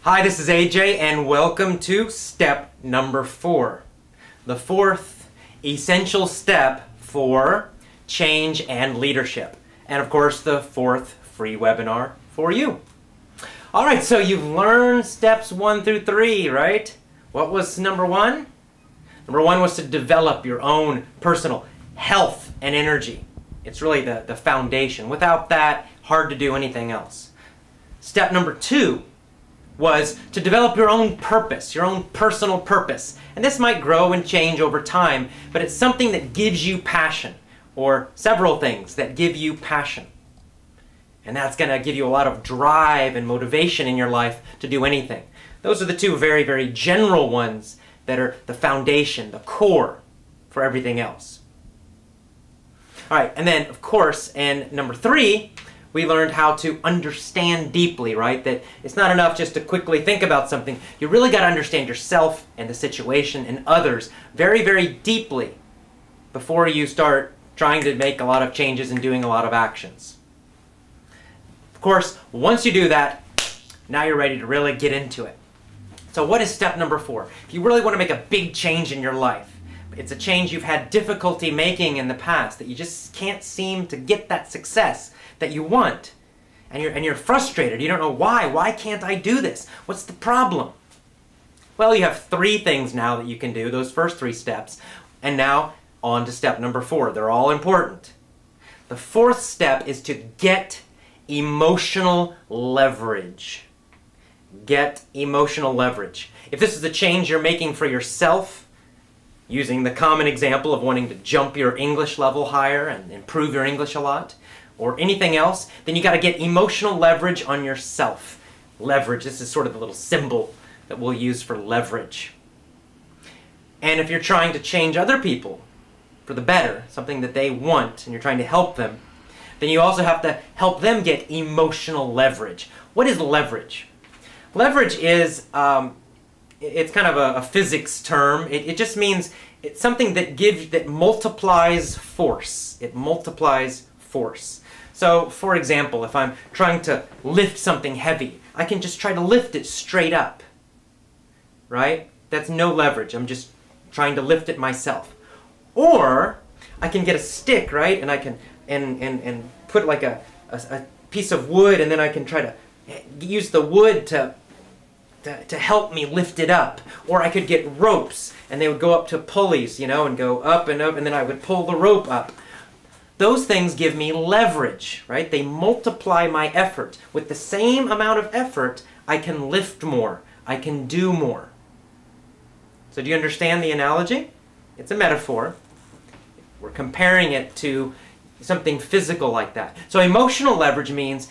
Hi, this is AJ and welcome to step number 4. The fourth essential step for change and leadership. And of course, the fourth free webinar for you. Alright, so you've learned steps 1 through 3, right? What was number 1? Number 1 was to develop your own personal health and energy. It's really the foundation. Without that, hard to do anything else. Step number 2 was to develop your own purpose, your own personal purpose. And this might grow and change over time, but it's something that gives you passion, or several things that give you passion. And that's going to give you a lot of drive and motivation in your life to do anything. Those are the two very, very general ones that are the foundation, the core for everything else. All right, and then, of course, in number 3, we learned how to understand deeply, right? That it's not enough just to quickly think about something. You really got to understand yourself and the situation and others very, very deeply before you start trying to make a lot of changes and doing a lot of actions. Of course, once you do that, now you're ready to really get into it. So what is step number 4? If you really want to make a big change in your life, it's a change you've had difficulty making in the past, that you just can't seem to get that success that you want, and you're frustrated. You don't know why. Why can't I do this? What's the problem? Well, you have 3 things now that you can do, those first 3 steps, and now on to step number 4. They're all important. The 4th step is to get emotional leverage. Get emotional leverage. If this is a change you're making for yourself, using the common example of wanting to jump your English level higher and improve your English a lot, or anything else, then you got to get emotional leverage on yourself. Leverage, this is sort of the little symbol that we'll use for leverage. And if you're trying to change other people for the better, something that they want, and you're trying to help them, then you also have to help them get emotional leverage. What is leverage? Leverage is, it's kind of a physics term. It just means it's something that multiplies force. It multiplies force. So, for example, if I'm trying to lift something heavy, I can just try to lift it straight up, right? That's no leverage. I'm just trying to lift it myself. Or I can get a stick, right? And I can and put like a piece of wood, and then I can try to use the wood to help me lift it up. Or I could get ropes, and they would go up to pulleys, you know, and go up, and then I would pull the rope up. Those things give me leverage, right? They multiply my effort. With the same amount of effort, I can lift more. I can do more. So do you understand the analogy? It's a metaphor. We're comparing it to something physical like that. So emotional leverage means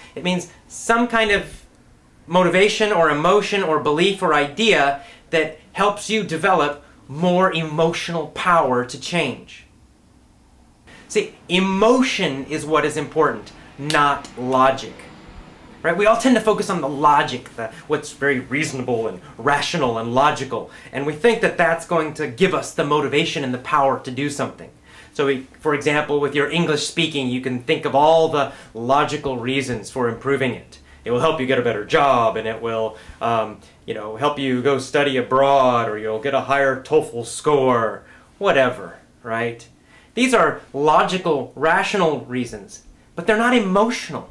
some kind of motivation or emotion or belief or idea that helps you develop more emotional power to change. See, emotion is what is important, not logic. Right? We all tend to focus on the logic, what's very reasonable and rational and logical, and we think that that's going to give us the motivation and the power to do something. So, for example, with your English speaking, you can think of all the logical reasons for improving it. It will help you get a better job, and it will, help you go study abroad, or you'll get a higher TOEFL score, whatever, right? These are logical, rational reasons, but they're not emotional,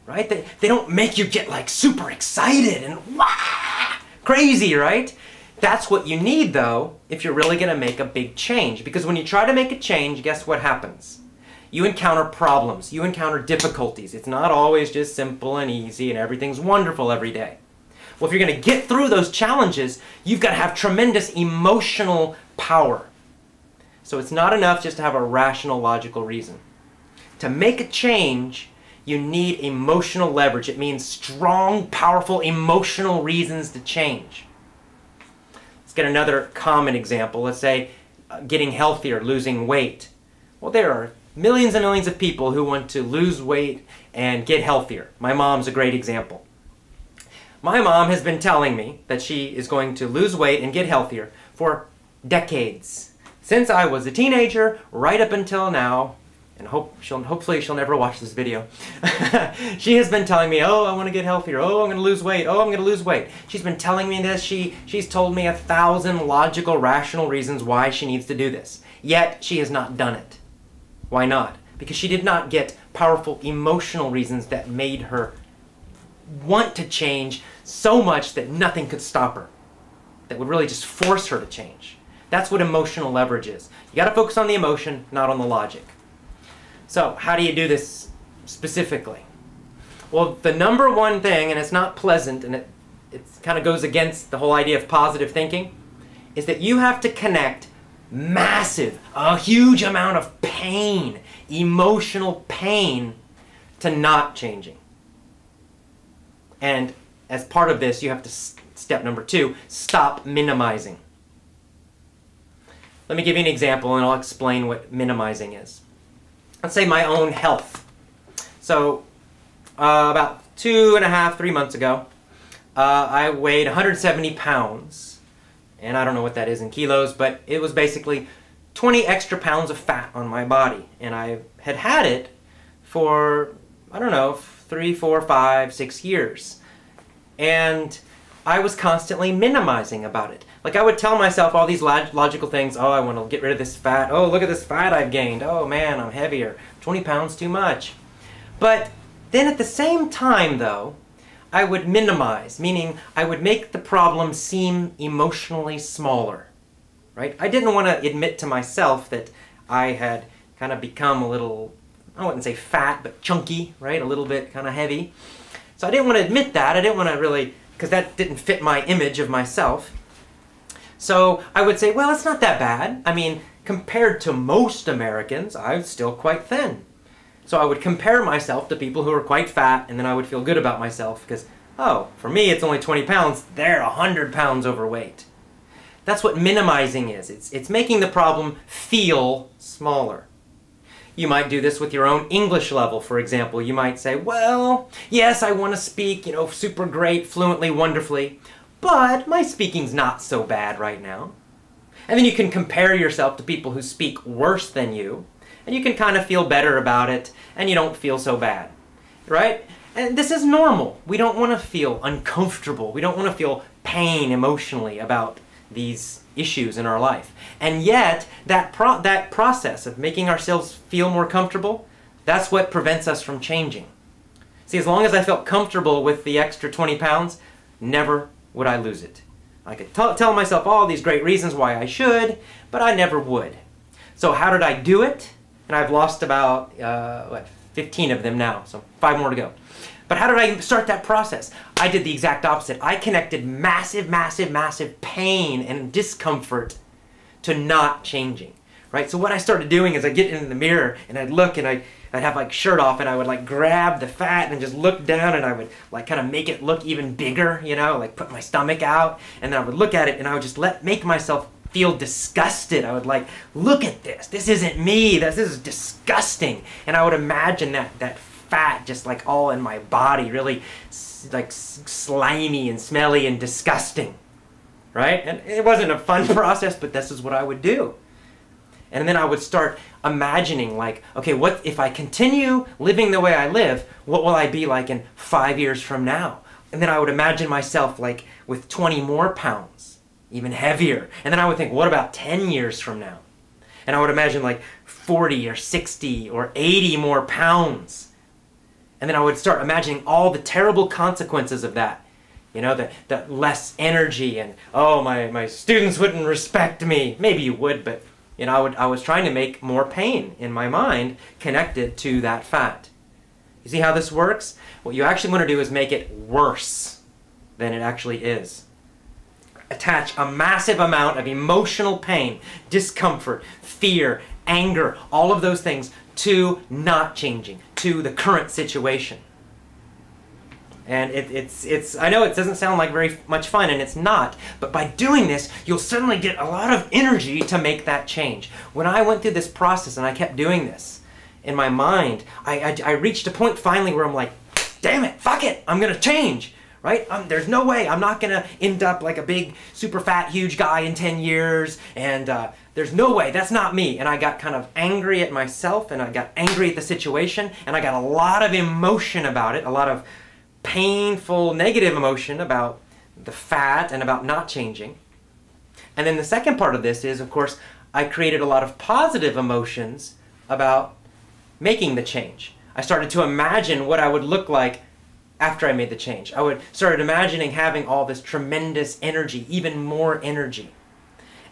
right? They don't make you get like super excited and wah, crazy, right? That's what you need, though, if you're really going to make a big change. Because when you try to make a change, guess what happens? You encounter problems. You encounter difficulties. It's not always just simple and easy and everything's wonderful every day. Well, if you're going to get through those challenges, you've got to have tremendous emotional power. So it's not enough just to have a rational, logical reason. To make a change, you need emotional leverage. It means strong, powerful, emotional reasons to change. Let's get another common example. Let's say getting healthier, losing weight. Well, there are millions and millions of people who want to lose weight and get healthier. My mom's a great example. My mom has been telling me that she is going to lose weight and get healthier for decades. Since I was a teenager, right up until now, and hopefully she'll never watch this video. She has been telling me, oh, I want to get healthier, oh, I'm going to lose weight, oh, I'm going to lose weight. She's been telling me this. She's told me 1,000 logical, rational reasons why she needs to do this. Yet, she has not done it. Why not? Because she did not get powerful emotional reasons that made her want to change so much that nothing could stop her. That would really just force her to change. That's what emotional leverage is. You got to focus on the emotion, not on the logic. So, how do you do this specifically? Well, the number one thing, and it's not pleasant, and it kind of goes against the whole idea of positive thinking, is that you have to connect a huge amount of pain, emotional pain, to not changing. And as part of this, you have to, step number 2, stop minimizing. Let me give you an example, and I'll explain what minimizing is. Let's say my own health. So, about 2.5, 3 months ago, I weighed 170 pounds. And I don't know what that is in kilos, but it was basically 20 extra pounds of fat on my body. And I had had it for, I don't know, 3, 4, 5, 6 years. And I was constantly minimizing about it. Like I would tell myself all these logical things. Oh, I want to get rid of this fat. Oh, look at this fat I've gained. Oh man, I'm heavier. 20 pounds too much. But then at the same time though, I would minimize, meaning I would make the problem seem emotionally smaller, right? I didn't want to admit to myself that I had kind of become a little, I wouldn't say fat, but chunky, right? A little bit kind of heavy. So I didn't want to admit that. I didn't want to really, because that didn't fit my image of myself. So I would say, well, it's not that bad. I mean, compared to most Americans, I'm still quite thin. So I would compare myself to people who are quite fat, and then I would feel good about myself because, oh, for me it's only 20 pounds, they're 100 pounds overweight. That's what minimizing is. It's making the problem feel smaller. You might do this with your own English level, for example. You might say, well, yes, I want to speak, super great, fluently, wonderfully, but my speaking's not so bad right now. And then you can compare yourself to people who speak worse than you, and you can kind of feel better about it, and you don't feel so bad, right? And this is normal. We don't want to feel uncomfortable. We don't want to feel pain emotionally about these issues in our life. And yet, that process of making ourselves feel more comfortable, that's what prevents us from changing. See, as long as I felt comfortable with the extra 20 pounds, never would I lose it. I could tell myself all these great reasons why I should, but I never would. So how did I do it? And I've lost about, 15 of them now, so 5 more to go. But how did I start that process? I did the exact opposite. I connected massive, massive, massive pain and discomfort to not changing, right? So what I started doing is I'd get in the mirror and I'd look and I'd have like shirt off and I would like grab the fat and just look down and I would like kind of make it look even bigger, like put my stomach out, and then I would look at it and I would just make myself feel disgusted. I would like, look at this. This isn't me. This is disgusting. And I would imagine that fat just like all in my body, really like slimy and smelly and disgusting, right? And it wasn't a fun process, but this is what I would do. And then I would start imagining like, okay, what if I continue living the way I live, what will I be like in 5 years from now? And then I would imagine myself like with 20 more pounds, even heavier. And then I would think, what about 10 years from now? And I would imagine like 40 or 60 or 80 more pounds. And then I would start imagining all the terrible consequences of that. The less energy and, oh, my students wouldn't respect me. Maybe you would, but, I was trying to make more pain in my mind connected to that fat. You see how this works? What you actually want to do is make it worse than it actually is. Attach a massive amount of emotional pain, discomfort, fear, anger, all of those things to not changing, to the current situation. And I know it doesn't sound like very much fun, and it's not, but by doing this, you'll suddenly get a lot of energy to make that change. When I went through this process and I kept doing this, in my mind, I reached a point finally where I'm like, damn it, fuck it, I'm gonna change, right? There's no way I'm not gonna end up like a big, super fat, huge guy in 10 years, and there's no way, that's not me. And I got kind of angry at myself, and I got angry at the situation, and I got a lot of emotion about it, a lot of painful, negative emotion about the fat and about not changing. And then the second part of this is, of course, I created a lot of positive emotions about making the change. I started to imagine what I would look like after I made the change. I started imagining having all this tremendous energy, even more energy.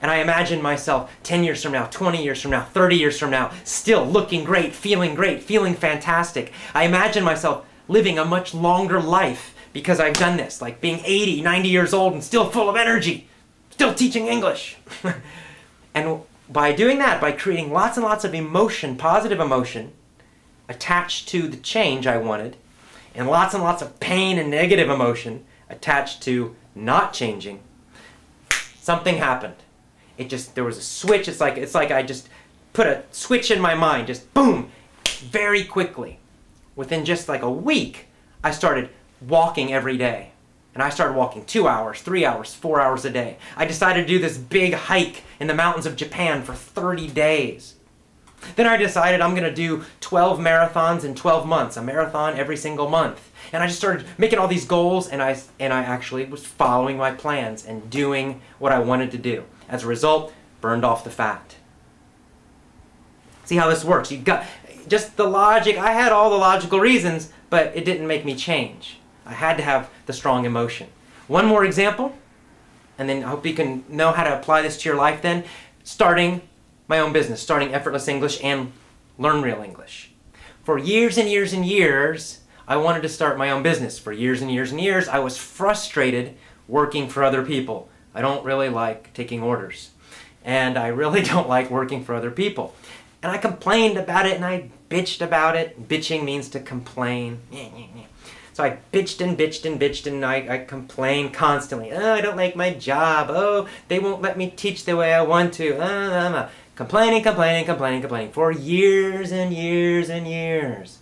And I imagined myself 10 years from now, 20 years from now, 30 years from now, still looking great, feeling fantastic. I imagined myself living a much longer life because I've done this, like being 80, 90 years old and still full of energy, still teaching English. And by doing that, by creating lots and lots of emotion, positive emotion, attached to the change I wanted, and lots of pain and negative emotion attached to not changing, something happened. There was a switch. It's like I just put a switch in my mind, just boom, very quickly. Within just like a week, I started walking every day. And I started walking 2 hours, 3 hours, 4 hours a day. I decided to do this big hike in the mountains of Japan for 30 days. Then I decided I'm going to do 12 marathons in 12 months, a marathon every single month. And I just started making all these goals, and I actually was following my plans and doing what I wanted to do. As a result, burned off the fat. See how this works? You got just the logic. I had all the logical reasons, but it didn't make me change. I had to have the strong emotion. One more example, and then I hope you can know how to apply this to your life then. Starting my own business, starting Effortless English and Learn Real English. For years and years and years, I wanted to start my own business. For years and years and years, I was frustrated working for other people. I don't really like taking orders. And I really don't like working for other people. And I complained about it and I bitched about it. Bitching means to complain. So I bitched and bitched and bitched and I complained constantly. Oh, I don't like my job. Oh, they won't let me teach the way I want to. Complaining for years and years and years.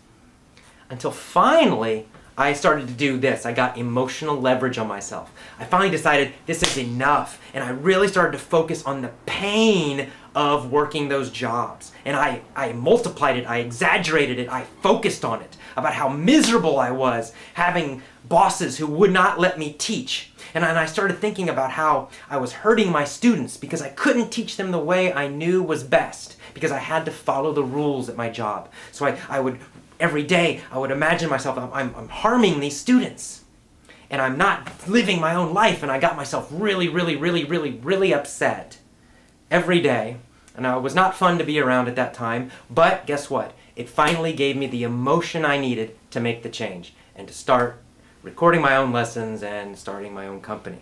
Until finally, I started to do this. I got emotional leverage on myself. I finally decided this is enough. And I really started to focus on the pain of working those jobs. And I multiplied it, I exaggerated it, I focused on it, about how miserable I was having bosses who would not let me teach. And I started thinking about how I was hurting my students because I couldn't teach them the way I knew was best, because I had to follow the rules at my job. So every day I would imagine myself, I'm harming these students. And I'm not living my own life, and I got myself really upset every day. And it was not fun to be around at that time, but guess what? It finally gave me the emotion I needed to make the change and to start recording my own lessons and starting my own company.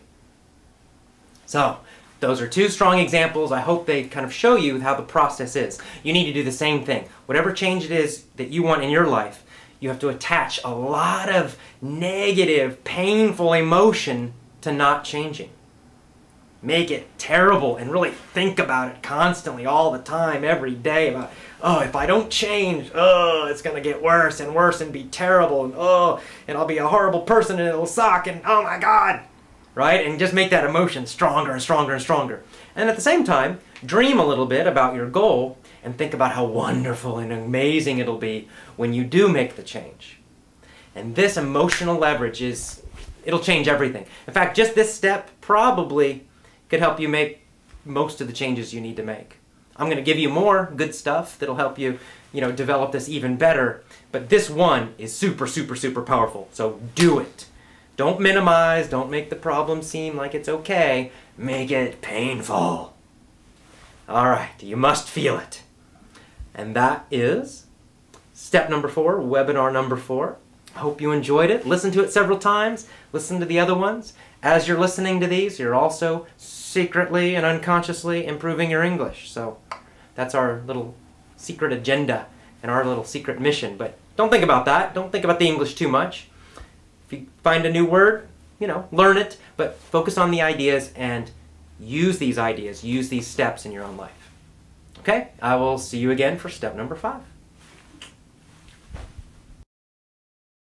So, those are two strong examples. I hope they kind of show you how the process is. You need to do the same thing. Whatever change it is that you want in your life, you have to attach a lot of negative, painful emotion to not changing. Make it terrible and really think about it constantly, all the time, every day, about, oh, if I don't change, oh, it's going to get worse and worse and be terrible, and oh, and I'll be a horrible person and it'll suck, and oh my God, right? And just make that emotion stronger and stronger and stronger. And at the same time, dream a little bit about your goal and think about how wonderful and amazing it'll be when you do make the change. And this emotional leverage it'll change everything. In fact, just this step probably could help you make most of the changes you need to make. I'm going to give you more good stuff that'll help you, develop this even better. But this one is super powerful. So do it. Don't minimize. Don't make the problem seem like it's okay. Make it painful. All right. You must feel it. And that is step number 4, webinar number 4. I hope you enjoyed it. Listen to it several times. Listen to the other ones. As you're listening to these, you're also secretly and unconsciously improving your English. So that's our little secret agenda and our little secret mission. But don't think about that. Don't think about the English too much. If you find a new word, learn it, but focus on the ideas and use these ideas, use these steps in your own life. Okay? I will see you again for step number 5.